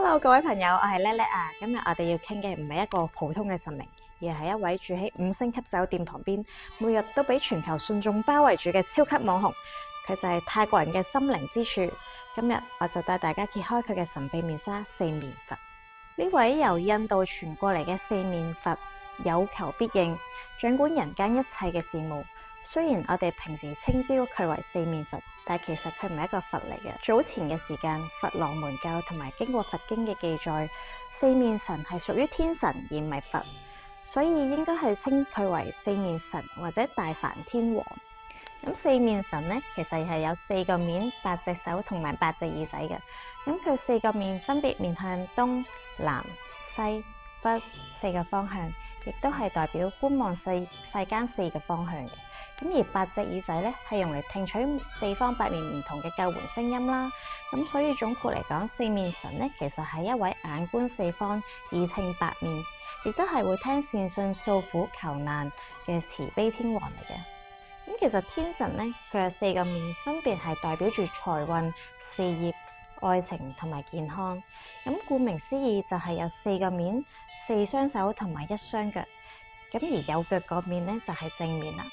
Hello，各位朋友，我係叻叻啊！今日我哋要傾嘅唔係一個普通嘅神明，而係一位住喺5星級酒店旁邊，每日都俾全球信眾包圍住嘅超級網紅。佢就係泰國人嘅心靈之柱。今日我就帶大家揭開佢嘅神秘面紗——四面佛。呢位由印度傳過嚟嘅四面佛，有求必應，掌管人間一切嘅事務。雖然我哋平時稱之佢為四面佛，但其實佢唔係一個佛嚟嘅。早前嘅時間，佛羅門教同埋經過佛經嘅記載，四面神係屬於天神而唔係佛，所以應該係稱佢為四面神或者大梵天王。咁四面神呢，其實係有4個面、8隻手同埋8隻耳仔嘅。咁佢4個面分別面向東南西北4個方向，亦都係代表觀望世間4個方向嘅。咁而8隻耳仔咧，係用嚟聽取四方八面唔同嘅救援聲音啦。咁所以總括嚟講，四面神咧，其實係一位眼觀四方、耳聽八面，亦都係會聽善信訴苦求難嘅慈悲天王嚟嘅。咁其實天神咧，佢有4個面，分別係代表住財運、事業、愛情同埋健康。咁顧名思義就係有4個面、4雙手同埋1雙腳。咁而有腳嗰面咧就係正面啦。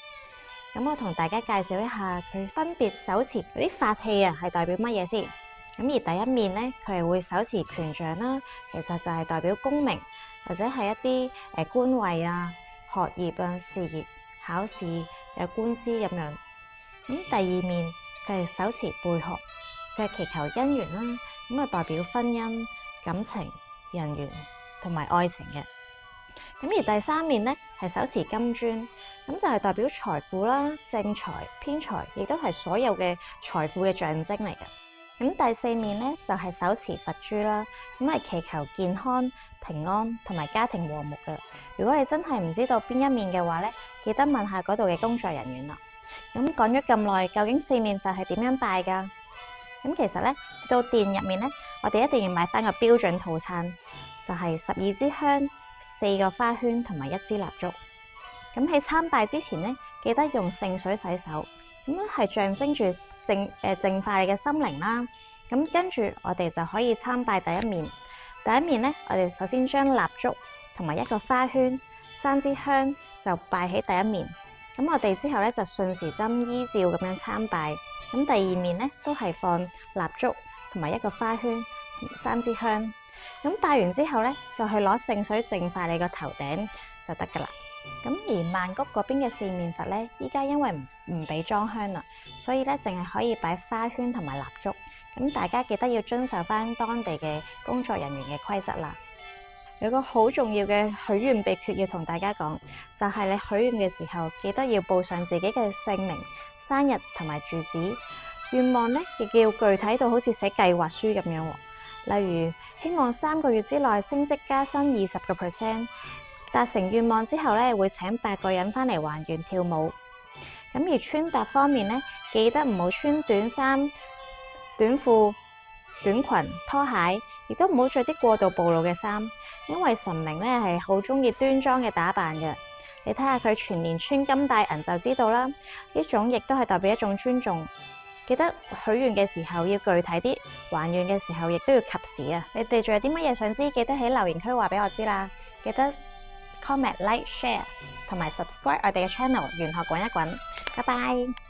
咁我同大家介紹一下佢分別手持嗰啲法器啊，係代表乜嘢先？咁而第一面咧，佢係會手持權杖啦，其實就係代表功名或者係一啲官位啊、學業啊、事業、考試有官司咁樣。咁第二面佢係手持貝殼，佢係祈求姻緣啦，咁啊代表婚姻、感情、人緣同埋愛情嘅。咁而第三面咧係手持金磚，咁就係代表財富啦、正財、偏財，亦都係所有嘅財富嘅象徵嚟嘅。咁第四面咧就係手持佛珠啦，咁係祈求健康、平安同埋家庭和睦嘅。如果你真係唔知道邊一面嘅話咧，記得問下嗰度嘅工作人員啦。咁講咗咁耐，究竟四面佛係點樣拜㗎？咁其實咧到店入面咧，我哋一定要買翻個標準套餐，就係12支香、4個花圈同埋1支蠟燭。咁喺參拜之前咧，記得用聖水洗手，咁咧係象徵住淨化你嘅心靈啦。咁跟住我哋就可以參拜第一面。第一面咧，我哋首先將蠟燭同埋1個花圈、3支香就拜喺第一面。咁我哋之後咧就順時針依照咁樣參拜。咁第二面咧都係放蠟燭同埋1個花圈、3支香。咁拜完之後咧，就去攞聖水淨化你個頭頂就得噶啦。咁而曼谷嗰邊嘅四面佛咧，依家因為唔俾裝香啦，所以咧淨係可以擺花圈同埋蠟燭。咁大家記得要遵守翻當地嘅工作人員嘅規則啦。有個好重要嘅許願秘訣要同大家講，就係你許願嘅時候，記得要報上自己嘅姓名、生日同埋住址。願望咧亦要具體到好似寫計劃書咁樣喎。例如希望3個月之內升職加薪20%，達成願望之後咧，會請8個人翻嚟還願跳舞。咁而穿搭方面咧，記得唔好穿短衫、短褲、短裙、拖鞋，亦都唔好着啲過度暴露嘅衫，因為神明咧係好中意端莊嘅打扮嘅。你睇下佢全年穿金戴銀就知道啦，呢種亦都係代表一種尊重。記得許願嘅時候要具體啲，還願嘅時候亦都要及時啊！你哋仲有啲乜嘢想知，記得喺留言區話俾我知啦。記得 comment、like、share 同埋 subscribe 我哋嘅 channel，玄學滾一滾。拜拜。